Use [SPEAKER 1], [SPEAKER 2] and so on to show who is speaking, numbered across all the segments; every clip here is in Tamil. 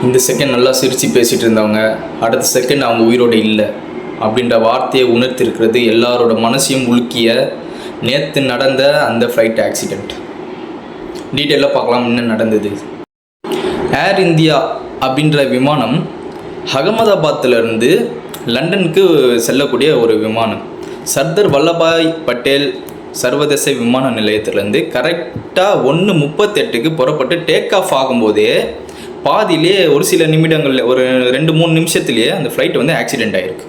[SPEAKER 1] இந்த செகண்ட் நல்லா சிரித்து பேசிகிட்டு இருந்தவங்க அடுத்த செகண்ட் அவங்க உயிரோடு இல்லை அப்படின்ற வார்த்தையை உணர்த்திருக்கிறது எல்லாரோட மனசையும் உலுக்கிய நேற்று நடந்த அந்த ஃப்ளைட் ஆக்சிடெண்ட். டீட்டெயிலாக பார்க்கலாம் என்ன நடந்தது. ஏர் இந்தியா அப்படின்ற விமானம் அகமதாபாத்திலிருந்து லண்டனுக்கு செல்லக்கூடிய ஒரு விமானம். சர்தார் வல்லபாய் பட்டேல் சர்வதேச விமான நிலையத்திலேருந்து கரெக்டாக 1:38க்கு புறப்பட்டு டேக் ஆஃப் ஆகும்போதே பாதியிலே ஒரு சில நிமிடங்களில் ஒரு 2-3 நிமிஷத்துலேயே அந்த ஃப்ளைட் வந்து ஆக்சிடெண்ட் ஆகிருக்கு.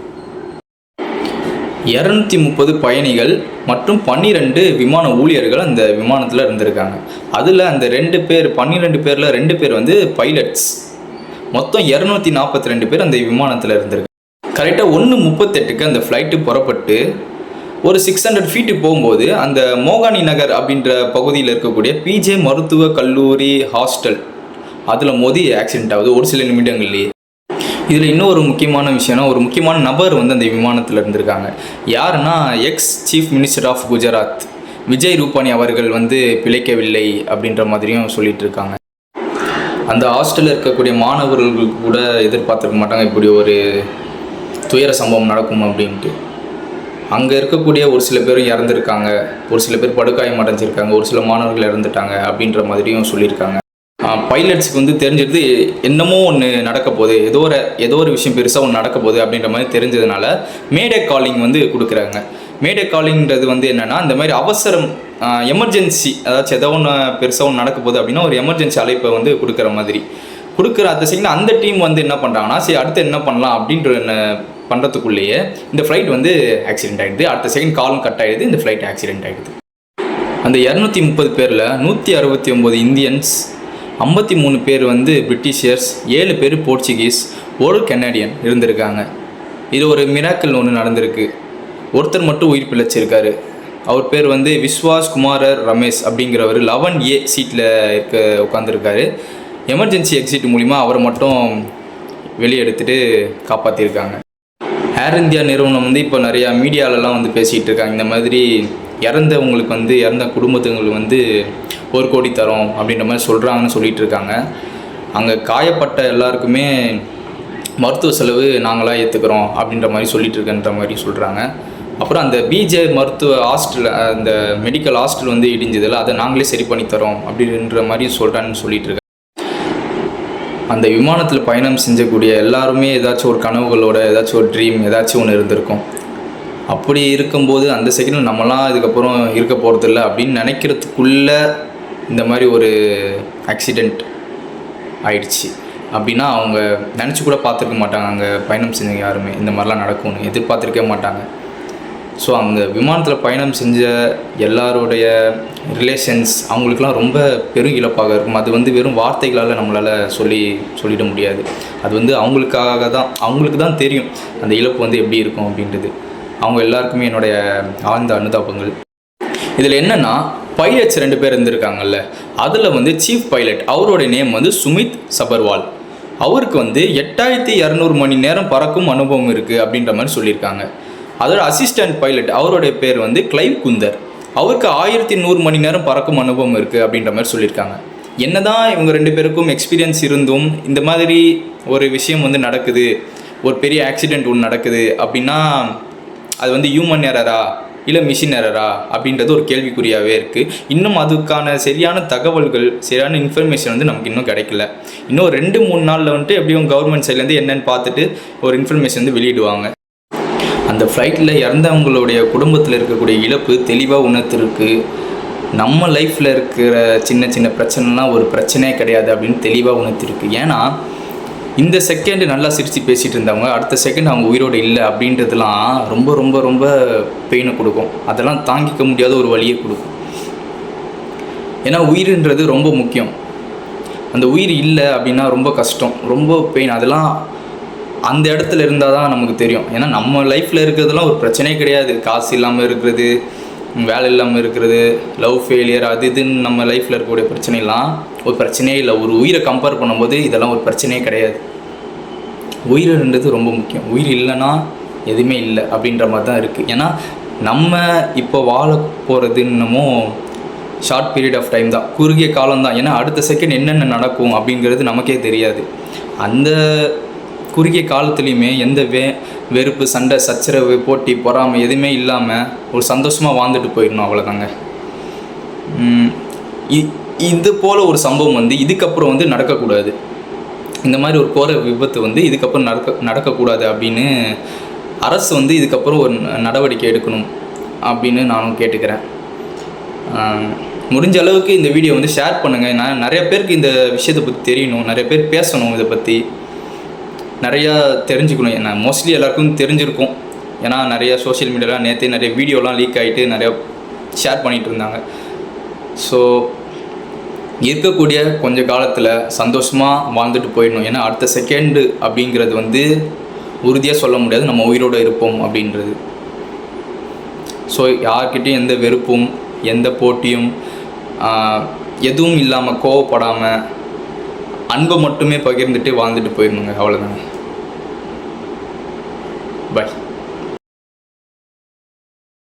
[SPEAKER 1] 230 பயணிகள் மற்றும் 12 விமான ஊழியர்கள் அந்த விமானத்தில் இருந்திருக்காங்க. அதில் அந்த 2 பேர் 12 பேரில் 2 பேர் வந்து பைலட்ஸ். மொத்தம் 242 பேர் அந்த விமானத்தில் இருந்திருக்காங்க. கரெக்டாக 1:38க்கு அந்த ஃப்ளைட்டு புறப்பட்டு ஒரு 600 ஃபீட்டு போகும்போது அந்த மோகானி நகர் அப்படின்ற பகுதியில் இருக்கக்கூடிய பிஜே மருத்துவ கல்லூரி ஹாஸ்டல் அதில் மோதி ஆக்சிடெண்ட் ஆகுது ஒரு சில நிமிடங்கள்லேயே. இதில் இன்னொரு முக்கியமான விஷயம்னா ஒரு முக்கியமான நபர் வந்து அந்த விமானத்தில் இருந்திருக்காங்க. யாருன்னா ex chief minister of Gujarat Vijay Rupani அவர்கள் வந்து பிழைக்கவில்லை அப்படின்ற மாதிரியும் சொல்லிட்டு இருக்காங்க. அந்த ஹாஸ்டலில் இருக்கக்கூடிய மாணவர்கள் கூட எதிர்பார்த்துருக்க மாட்டாங்க இப்படி ஒரு துயர சம்பவம் நடக்கும் அப்படின்ட்டு. அங்கே இருக்கக்கூடிய ஒரு சில பேரும் இறந்துருக்காங்க, ஒரு சில பேர் படுகாயம் அடைஞ்சிருக்காங்க, ஒரு சில மாணவர்கள் இறந்துட்டாங்க அப்படின்ற மாதிரியும் சொல்லியிருக்காங்க. பைலட்ஸுக்கு வந்து தெரிஞ்சது என்னமோ ஒன்று நடக்க போகுது, ஏதோ ஒரு விஷயம் பெருசாக ஒன்று நடக்க போகுது அப்படின்ற மாதிரி தெரிஞ்சதுனால மேடே காலிங் வந்து கொடுக்குறாங்க. மேடே காலிங்கிறது வந்து என்னென்னா இந்த மாதிரி அவசரம் எமர்ஜென்சி, அதாச்சும் ஏதோ ஒன்று பெருசாக ஒன்று நடக்க போகுது அப்படின்னா ஒரு எமர்ஜென்சி அழைப்பை வந்து கொடுக்குற மாதிரி கொடுக்குற அந்த செகண்ட் அந்த டீம் வந்து என்ன பண்ணுறாங்கன்னா சரி அடுத்து என்ன பண்ணலாம் அப்படின்ற பண்ணுறதுக்குள்ளேயே இந்த ஃப்ளைட் வந்து ஆக்சிடெண்ட் ஆகிடுது. அடுத்த செகண்ட் காலும் கட் ஆகிடுது, இந்த ஃப்ளைட் ஆக்சிடெண்ட் ஆகிடுது. அந்த 230 பேரில் 169 இந்தியன்ஸ், 53 பேர் வந்து பிரிட்டிஷர்ஸ், 7 பேர் போர்ச்சுகீஸ், ஒரு கெனடியன் இருந்திருக்காங்க. இது ஒரு மிராக்கிள் ஒன்று நடந்திருக்கு. ஒருத்தர் மட்டும் உயிர் பிழைச்சிருக்காரு. அவர் பேர் வந்து விஸ்வாஸ் குமாரர் ரமேஷ் அப்படிங்கிறவர் 11A சீட்டில் உட்காந்துருக்காரு. எமர்ஜென்சி எக்ஸிட் மூலிமா அவரை மட்டும் வெளியே எடுத்துகிட்டு காப்பாற்றிருக்காங்க. ஏர் இந்தியா நிறுவனம் வந்து இப்போ நிறையா மீடியாலெலாம் வந்து பேசிகிட்டு இருக்காங்க. இந்த மாதிரி இறந்தவங்களுக்கு வந்து இறந்த குடும்பத்துங்களுக்கு வந்து 1 கோடி தரோம் அப்படின்ற மாதிரி சொல்கிறாங்கன்னு சொல்லிகிட்டு இருக்காங்க. அங்கே காயப்பட்ட எல்லாருக்குமே மருத்துவ செலவு நாங்களாக ஏற்றுக்கிறோம் அப்படின்ற மாதிரி சொல்லிகிட்டு இருக்கன்ற மாதிரி சொல்கிறாங்க. அப்புறம் அந்த பிஜே மருத்துவ ஹாஸ்டல், அந்த மெடிக்கல் ஹாஸ்டல் வந்து இடிஞ்சதில்ல, அதை நாங்களே சரி பண்ணி தரோம் அப்படின்ற மாதிரி சொல்கிறான்னு சொல்லிகிட்டு இருக்காங்க. அந்த விமானத்தில் பயணம் செஞ்சக்கூடிய எல்லாருமே ஏதாச்சும் ஒரு கனவுகளோட ஏதாச்சும் ஒரு ட்ரீம் ஏதாச்சும் ஒன்று இருந்திருக்கும். அப்படி இருக்கும்போது அந்த செகண்டில் நம்மலாம் இதுக்கப்புறம் இருக்க போகிறதில்ல அப்படின்னு நினைக்கிறதுக்குள்ளே இந்த மாதிரி ஒரு ஆக்சிடெண்ட் ஆயிடுச்சு அப்படின்னா அவங்க நினச்சி கூட பார்த்துருக்க மாட்டாங்க. அங்கே பயணம் செஞ்சவங்க யாருமே இந்த மாதிரிலாம் நடக்கும்னு எதிர்பார்த்துருக்கவே மாட்டாங்க. ஸோ அந்த விமானத்தில் பயணம் செஞ்ச எல்லாருடைய ரிலேஷன்ஸ் அவங்களுக்கெல்லாம் ரொம்ப பெரும் இழப்பாக இருக்கும். அது வந்து வெறும் வார்த்தைகளால் நம்மளால் சொல்லிட முடியாது. அது வந்து அவங்களுக்கு தான் தெரியும் அந்த இழப்பு வந்து எப்படி இருக்கும் அப்படின்றது. அவங்க எல்லாருக்குமே என்னுடைய ஆழ்ந்த அனுதாபங்கள். இதில் என்னென்னா பைலட்ஸ் 2 பேர் இருந்திருக்காங்கல்ல, அதில் வந்து சீஃப் பைலட் அவருடைய நேம் வந்து சுமித் சபர்வால். அவருக்கு வந்து 8200 மணி நேரம் பறக்கும் அனுபவம் இருக்குது அப்படின்ற மாதிரி சொல்லியிருக்காங்க. அதோட அசிஸ்டன்ட் பைலட் அவருடைய பேர் வந்து கிளைவ் குந்தர். அவருக்கு 1100 மணி நேரம் பறக்கும் அனுபவம் இருக்குது அப்படின்ற மாதிரி சொல்லியிருக்காங்க. என்ன தான் இவங்க 2 பேருக்கும் எக்ஸ்பீரியன்ஸ் இருந்தும் இந்த மாதிரி ஒரு விஷயம் வந்து நடக்குது, ஒரு பெரிய ஆக்சிடெண்ட் ஒன்று நடக்குது அப்படின்னா அது வந்து ஹியூமன் எரரா இல்லை மிஷின் எரரா அப்படின்றது ஒரு கேள்விக்குறியாகவே இருக்குது. இன்னும் அதுக்கான சரியான தகவல்கள், சரியான இன்ஃபர்மேஷன் வந்து நமக்கு இன்னும் கிடைக்கல. இன்னும் 2-3 நாளில் வந்துட்டு எப்படியும் கவர்மெண்ட் சைட்லேருந்து என்னென்னு பார்த்துட்டு ஒரு இன்ஃபர்மேஷன் வந்து வெளியிடுவாங்க. அந்த ஃப்ளைட்டில் இறந்தவங்களுடைய குடும்பத்தில் இருக்கக்கூடிய இழப்பு தெளிவாக உணர்த்திருக்கு. நம்ம லைஃப்பில் இருக்கிற சின்ன சின்ன பிரச்சனைலாம் ஒரு பிரச்சனையே கிடையாது அப்படின்னு தெளிவாக உணர்த்திருக்கு. ஏன்னா இந்த செகண்டு நல்லா சிரித்து பேசிகிட்டு இருந்தவங்க அடுத்த செகண்ட் அவங்க உயிரோடு இல்லை அப்படின்றதுலாம் ரொம்ப ரொம்ப ரொம்ப பெயினை கொடுக்கும். அதெல்லாம் தாங்கிக்க முடியாத ஒரு வழியை கொடுக்கும். ஏன்னா உயிர்ன்றது ரொம்ப முக்கியம். அந்த உயிர் இல்லை அப்படின்னா ரொம்ப கஷ்டம், ரொம்ப பெயின். அதெல்லாம் அந்த இடத்துல இருந்தால் தான் நமக்கு தெரியும். ஏன்னா நம்ம லைஃப்பில் இருக்கிறதுலாம் ஒரு பிரச்சனையே கிடையாது. காசு இல்லாமல் இருக்கிறது, வேலை இல்லாமல் இருக்கிறது, லவ் ஃபெயிலியர், அது இதுன்னு நம்ம லைஃப்பில் இருக்கக்கூடிய பிரச்சனைலாம் ஒரு பிரச்சனையே இல்லை. ஒரு உயிரை கம்பேர் பண்ணும்போது இதெல்லாம் ஒரு பிரச்சனையே கிடையாது. உயிர்ன்றது ரொம்ப முக்கியம். உயிர் இல்லைன்னா எதுவுமே இல்லை அப்படின்ற மாதிரி தான் இருக்குது. ஏன்னா நம்ம இப்போ வாழ போகிறது இன்னமும் ஷார்ட் பீரியட் ஆஃப் டைம் தான், குறுகிய காலம் தான். ஏன்னா அடுத்த செகண்ட் என்னென்ன நடக்கும் அப்படிங்கிறது நமக்கே தெரியாது. அந்த குறுகிய காலத்துலேயுமே எந்த வெறுப்பு, சண்டை, சச்சரவு, போட்டி, பொறாமை எதுவுமே இல்லாமல் ஒரு சந்தோஷமாக வாழ்ந்துட்டு போயிடணும், அவ்வளோதாங்க. இது போல் ஒரு சம்பவம் வந்து இதுக்கப்புறம் வந்து நடக்கக்கூடாது. இந்த மாதிரி ஒரு கோர விபத்து வந்து இதுக்கப்புறம் நடக்கக்கூடாது அப்படின்னு அரசு வந்து இதுக்கப்புறம் ஒரு நடவடிக்கை எடுக்கணும் அப்படின்னு நானும் கேட்டுக்கிறேன். முடிஞ்ச அளவுக்கு இந்த வீடியோ வந்து ஷேர் பண்ணுங்கள். நான் நிறைய பேருக்கு இந்த விஷயத்தை பற்றி தெரியணும், நிறைய பேர் பேசணும், இதை பற்றி நிறையா தெரிஞ்சுக்கணும். ஏன்னா மோஸ்ட்லி எல்லாருக்கும் தெரிஞ்சிருக்கும், ஏன்னா நிறையா சோஷியல் மீடியாவில் நேற்று நிறைய வீடியோலாம் லீக் ஆகிட்டு நிறையா ஷேர் பண்ணிகிட்டு இருந்தாங்க. ஸோ இருக்கக்கூடிய கொஞ்ச காலத்தில் சந்தோஷமாக வாழ்ந்துட்டு போயிடணும். ஏன்னா அடுத்த செகண்டு அப்படிங்கிறது வந்து உறுதியாக சொல்ல முடியாது நம்ம உயிரோடு இருப்போம் அப்படின்றது. ஸோ யார்கிட்டையும் எந்த வெறுப்பும் எந்த போட்டியும் எதுவும் இல்லாமல் கோவப்படாமல் அன்பை மட்டுமே பகிர்ந்துட்டு வாழ்ந்துட்டு போயிடணுங்க. அவ்வளோதாங்க. பை.